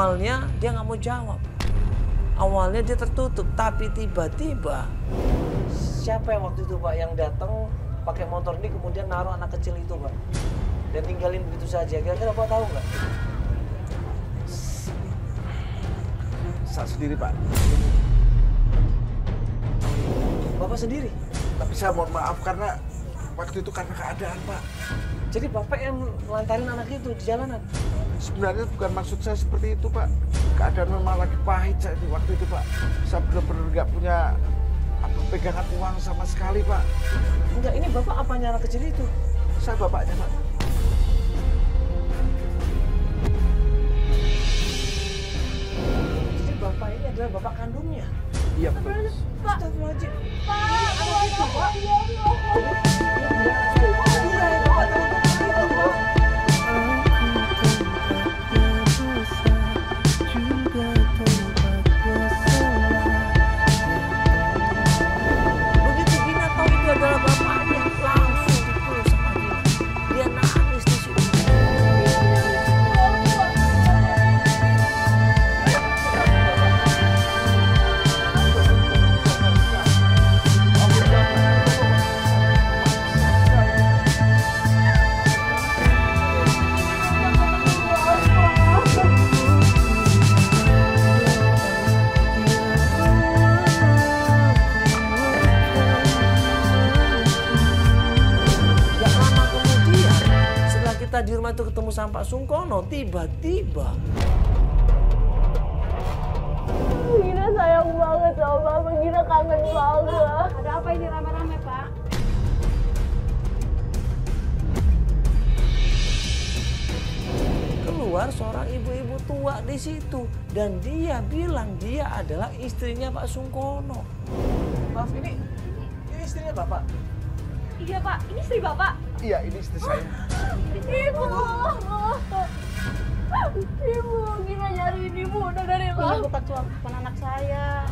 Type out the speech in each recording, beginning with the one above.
Awalnya dia nggak mau jawab. Awalnya dia tertutup, tapi tiba-tiba siapa yang waktu itu Pak yang datang pakai motor ini kemudian naruh anak kecil itu Pak dan tinggalin begitu saja. Kira-kira Bapak tahu nggak? Saya sendiri, Pak. Bapak sendiri? Tapi saya mohon maaf karena waktu itu karena keadaan, Pak. Jadi Bapak yang lantarin anak itu di jalanan? Sebenarnya bukan maksud saya seperti itu, Pak. Keadaan memang lagi pahit saya di waktu itu, Pak. Saya benar-benar nggak punya pegangan uang sama sekali, Pak. Enggak, ini Bapak apanya anak kecil itu? Saya bapaknya, Pak. Jadi Bapak ini adalah Bapak kandungnya? Iya, betul. Pak, Astagfirullahaladzim. Pak, Anak itu, Pak. Begitu Gina tahu itu adalah bapaknya, langsung dipeluk sama Gina. Dia nangis di situ. Gak lama kemudian, setelah kita di rumah itu ketemu sama Pak Sungkono, tiba-tiba Gina sayang banget sama Mama. Gina kangen banget. Ada apa ini rame-rame, Pak? keluar seorang ibu-ibu tua di situ dan dia bilang dia adalah istrinya Pak Sungkono. Maaf, ini istrinya Bapak? Iya, Pak. Ini istri Bapak. Iya, ini istri saya. Ibu. Ibu, Gina nyariin Ibu udah dari Ini lama. bukan anak saya.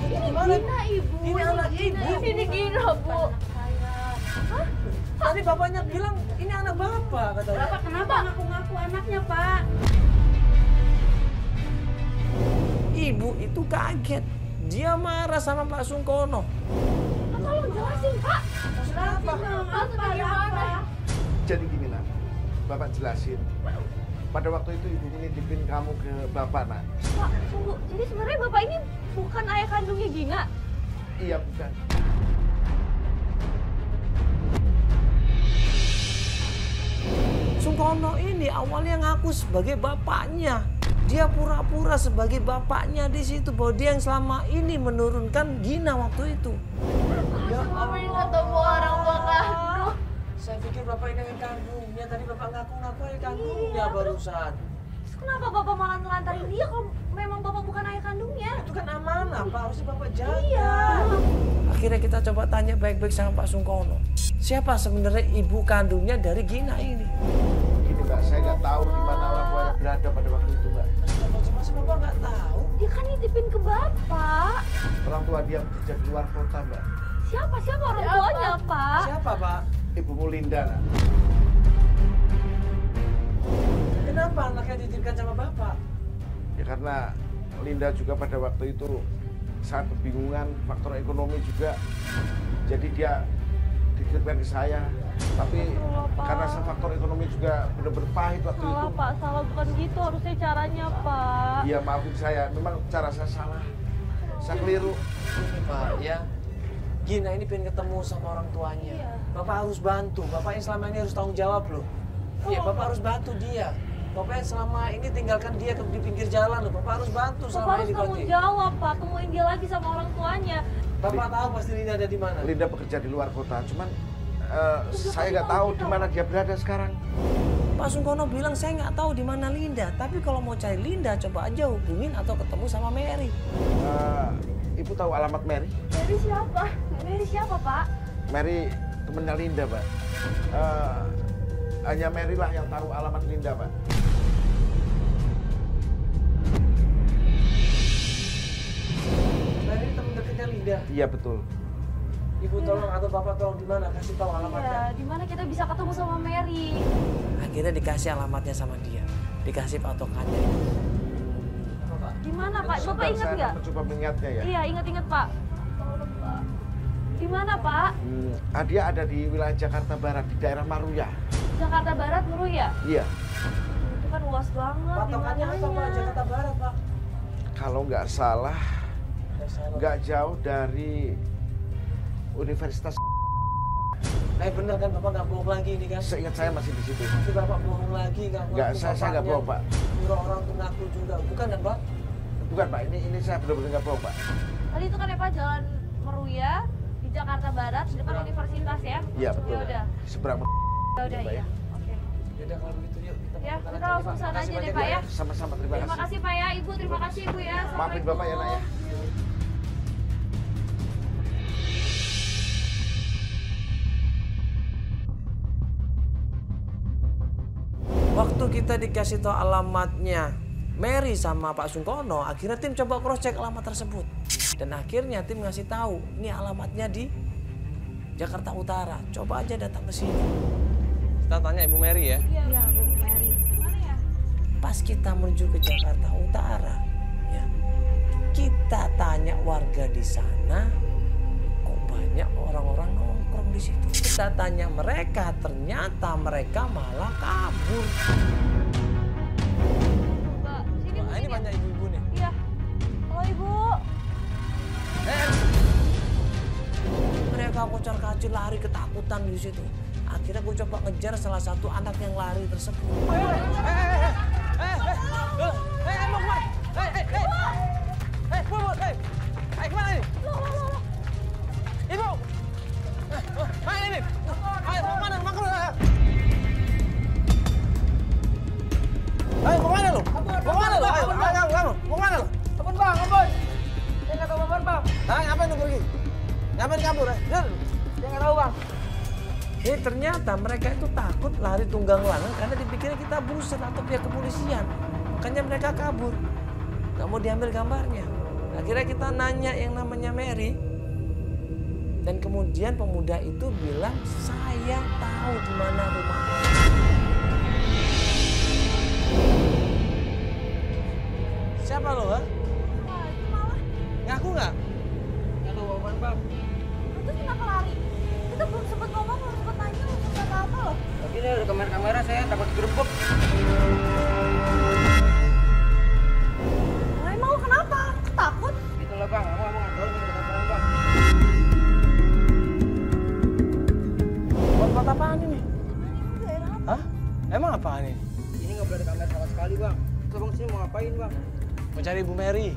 Ini Gimana? Gina, Ibu. Ini anak Ibu. Ini Gina, Bu. Anak saya. Tadi bapaknya bilang ini anak Bapak katanya. Bapak kenapa ngaku-ngaku anaknya, Pak? Ibu itu kaget. Dia marah sama Pak Sungkono. Tolong jelasin, Pak. Kenapa? Maksud bagaimana? Jadi gini, Nak. Bapak jelasin. Pada waktu itu ibu menitipin kamu ke Bapak, Nak. Pak, tunggu. Jadi sebenarnya Bapak ini bukan ayah kandungnya Gina. Iya, bukan. Sungkono ini awalnya ngaku sebagai bapaknya. Dia pura-pura sebagai bapaknya di situ bahwa dia yang selama ini menurunkan Gina waktu itu. Ya Mama ini ketemu orang tua kandung. Saya pikir Bapak ini yang kandungnya. Tadi Bapak ngaku-ngaku ayah kandungnya Iya, barusan. Terus kenapa Bapak malah nelantarin dia kalau memang Bapak bukan ayah kandungnya? Itu kan amanah, Pak. Harusnya Bapak jaga. Iya. Akhirnya kita coba tanya baik-baik sama Pak Sungkono. Siapa sebenarnya ibu kandungnya dari Gina ini? Gini, Mbak, saya nggak tahu di mana orang tuanya berada pada waktu itu, Mbak. Masa Bapak nggak tahu? Dia kan nitipin ke Bapak. Orang tua dia bekerja di luar kota, Mbak. Siapa orang tuanya, Pak? Siapa, Pak? Ibumu Linda, Nak. Kenapa anaknya dititipkan sama Bapak? Ya karena Linda juga pada waktu itu sangat kebingungan, faktor ekonomi juga. Jadi dia dititipkan ke saya. Tapi karena faktor ekonomi juga benar-benar pahit waktu itu. Salah, Pak. Salah bukan gitu. Harusnya caranya, Pak. Iya, maafin saya. Memang cara saya salah. Saya keliru. Ini Pak, ya. Gina ini pengen ketemu sama orang tuanya. Iya. Bapak harus bantu. Bapak yang selama ini harus tanggung jawab loh. Iya, Bapak harus bantu dia. Bapak yang selama ini tinggalkan dia di pinggir jalan loh. Bapak harus bantu Bapak selama harus ini. tanggung Bagi. jawab, Pak. Temuin dia lagi sama orang tuanya. Bapak tahu pasti Linda ada di mana? Linda bekerja di luar kota, cuman saya nggak tahu di mana dia berada sekarang. Pak Sungkono bilang saya nggak tahu di mana Linda. Tapi kalau mau cari Linda, coba aja hubungin atau ketemu sama Mary. Ibu tahu alamat Mary? Mary siapa? Mary siapa, Pak? Mary temennya Linda, Pak. Hanya Mary lah yang tahu alamat Linda, Pak. Mary teman dekatnya Linda. Iya, betul. Ibu tolong atau Bapak tolong di mana? Kasih tahu alamatnya. Iya, di mana kita bisa ketemu sama Mary? Akhirnya dikasih alamatnya sama dia. Dikasih patokannya. Apa, Pak? Di mana, Pak? Bapak Sebentar, ingat saya nggak? mencoba mengingatnya ya. Iya, ingat-ingat, Pak. Di mana, Pak? Dia ada di wilayah Jakarta Barat, di daerah Maruya. Jakarta Barat, ya? Iya. Itu kan luas banget. Patokannya apa, Pak? Jakarta Barat, Pak. Kalau nggak salah, nggak jauh dari Universitas. Bener kan Bapak nggak bohong lagi ini kan? Seingat saya masih di situ. Nanti Bapak bohong lagi nggak? Nggak, saya nggak bohong, Pak. Nyuruh orang untuk ngaku juga, bukan kan Pak? Bukan, Pak. Ini saya benar-benar nggak bohong, Pak. Tadi itu kan ya, Pak, Jalan Meruya di Jakarta Barat, di depan universitas ya? Iya, betul. Ya udah. Seberang. Ya udah, Pak, iya. ya. Oke. Yaudah kalau begitu yuk kita Ya, makan kita aja, langsung Pak. sana Makasih aja deh, banyak Pak, ya. ya. Sama-sama, terima Terima kasih. kasih, Pak, ya. Ibu, terima kasih, Ibu, ya. Maafin Bapak ya, Nak, ya. Waktu kita dikasih tahu alamatnya Mary sama Pak Sungkono, akhirnya tim coba cross check alamat tersebut. Dan akhirnya tim ngasih tahu, ini alamatnya di Jakarta Utara. Coba aja datang ke sini. Kita tanya Ibu Mary ya. Iya, Bu, Mary. Mana ya? Pas kita menuju ke Jakarta Utara, ya, kita tanya warga di sana, kok banyak orang-orang nongkrong di situ. Kita tanya mereka, ternyata mereka malah kabur. Mbak, sini, Bu, Ini sini. banyak ibu-ibu nih. Iya. Halo, Ibu. Mereka kocar-kacir lari ketakutan di situ. Akhirnya gue coba ngejar salah satu anak yang lari tersebut. Mau kemana? Kemana ini? Ibu! Mana ini? Ayo, mau mana? Mau kemana? Ayo, mau mana lu? Mau mana lu? Ayo, kamu. Mau mana lu? Ampun bang, ampun. Saya nggak tahu apa bang. Nah, ngapain lu pergi? Ngapain kabur? Saya nggak tahu bang. Ternyata mereka itu takut lari tunggang langgang karena dipikirnya kita buser atau pihak kepolisian. Makanya mereka kabur. Nggak mau diambil gambarnya. Akhirnya kita nanya yang namanya Mary. Dan kemudian pemuda itu bilang, saya tahu di mana rumahnya. Siapa lo, ha? Wah, itu malah. Ngaku nggak? Nggak tahu apa bang. Itu kenapa lari? Kita belum sempat ngomong, belum sempat tanya, belum sempat apa-apa loh. Tapi ini ada kamera-kamera saya takut digerebek. Nah, emang lo kenapa? Takut? Itulah bang, aku emang nggak tahu ini kamera bang. Buat apaan ini? Daerah apa? Hah? Emang apaan ini? Ini nggak boleh ada kamera sama sekali bang. Terus bang sini mau ngapain bang? Mencari Ibu Mary.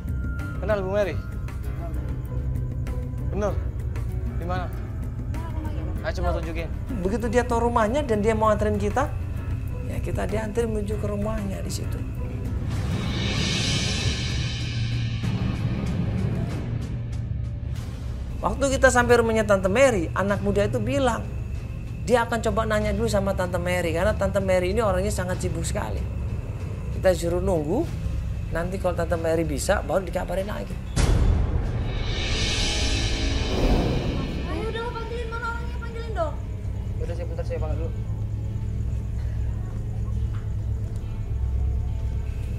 Kenal Ibu Mary? Bener? Di mana? Ayo coba tunjukin. Begitu dia tahu rumahnya dan dia mau anterin kita, ya kita diantar menuju ke rumahnya di situ. Waktu kita sampai rumahnya Tante Mary, anak muda itu bilang dia akan coba nanya dulu sama Tante Mary karena Tante Mary ini orangnya sangat sibuk sekali. Kita suruh nunggu, nanti kalau Tante Mary bisa baru dikabarin lagi. Ayo udah lo panggilin, mana orangnya, panggilin dong. Udah saya putar saya panggil dulu.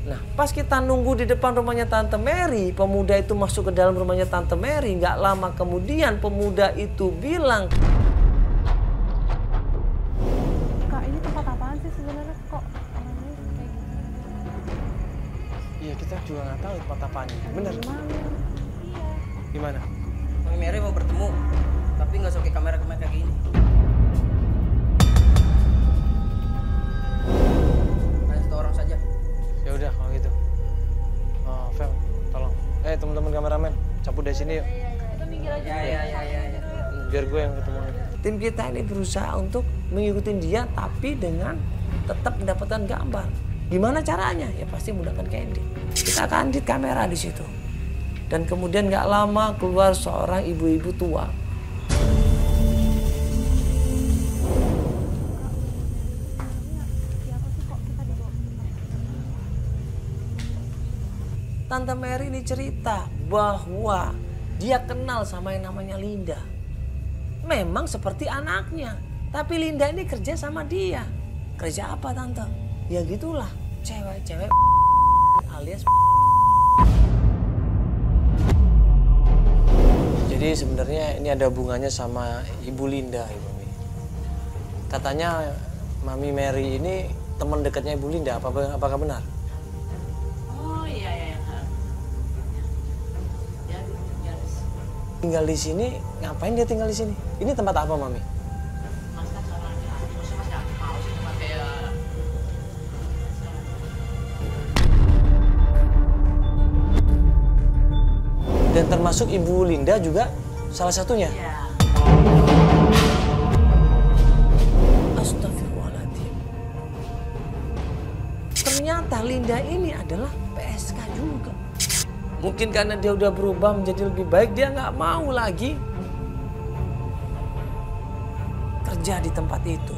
Nah, pas kita nunggu di depan rumahnya Tante Mary, pemuda itu masuk ke dalam rumahnya Tante Mary. Nggak lama kemudian pemuda itu bilang, Kak, ini tempat apaan sih sebenarnya, kok orangnya kayak gitu? iya kita juga nggak tahu tempat apaan. Bener? Gimana? Iya. Gimana? Mami Mary mau bertemu, tapi nggak usah pakai kamera-kamera kayak gini. Hanya satu orang saja. Ya udah kalau gitu. Oh, Fel, tolong. Teman-teman kameramen, cabut dari sini yuk. Kita minggir aja. Ya. Biar gue yang ketemu. Tim kita ini berusaha untuk mengikuti dia, tapi dengan tetap mendapatkan gambar. Gimana caranya? Ya pasti menggunakan candid. Kita candid kamera di situ. Dan kemudian nggak lama keluar seorang ibu-ibu tua. Siapa sih kok kita dibawa ke tempat itu? Tante Mary ini cerita bahwa dia kenal sama yang namanya Linda. memang seperti anaknya. Tapi Linda ini kerja sama dia. Kerja apa tante? Ya gitulah, cewek-cewek alias. Jadi sebenarnya ini ada hubungannya sama Ibu Linda, Ibu Mami. Katanya Mami Mary ini teman dekatnya Ibu Linda, apakah benar? Oh iya. Ya, Tinggal di sini, ngapain dia tinggal di sini? Ini tempat apa, Mami? Mas kan seorang laki-laki, maksudnya Mas nggak mau sih tempat kayak Dan termasuk Ibu Linda juga salah satunya? ya. Astagfirullahaladzim. Ternyata Linda ini adalah PSK juga. Mungkin karena dia udah berubah menjadi lebih baik, dia nggak mau lagi kerja di tempat itu.